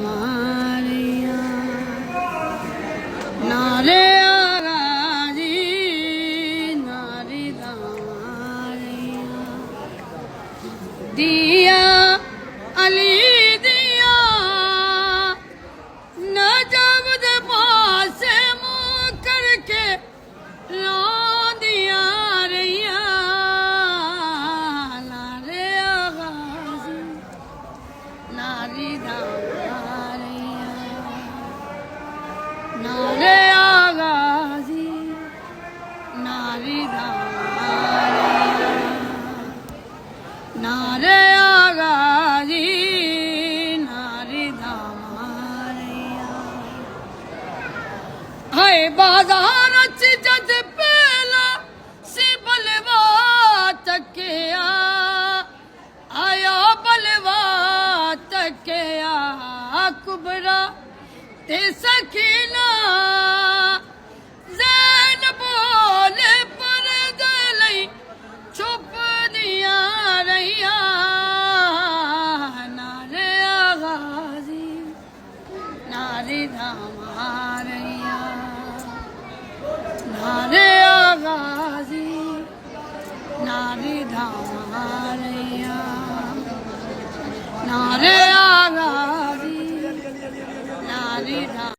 धामारिया नारे आगाजी नारी धामारिया दिया अली दिया न जब दे पास मुँह करके ला दिया रैया नारे आगाजी नारी धामारिया नारे आगाजी नारी धामारिया नारे आगाजी नारी धामारिया हाय बाजार जद पहला से बलवा तकिया आया बलवा तकिया कुबरा ते सकीना ज़ैन बोले पर दलई चुप दिया रैया नारे आगाजी नारी धामारिया नारे आगाजी नारी धामारिया नारे आगाजी नारी धाम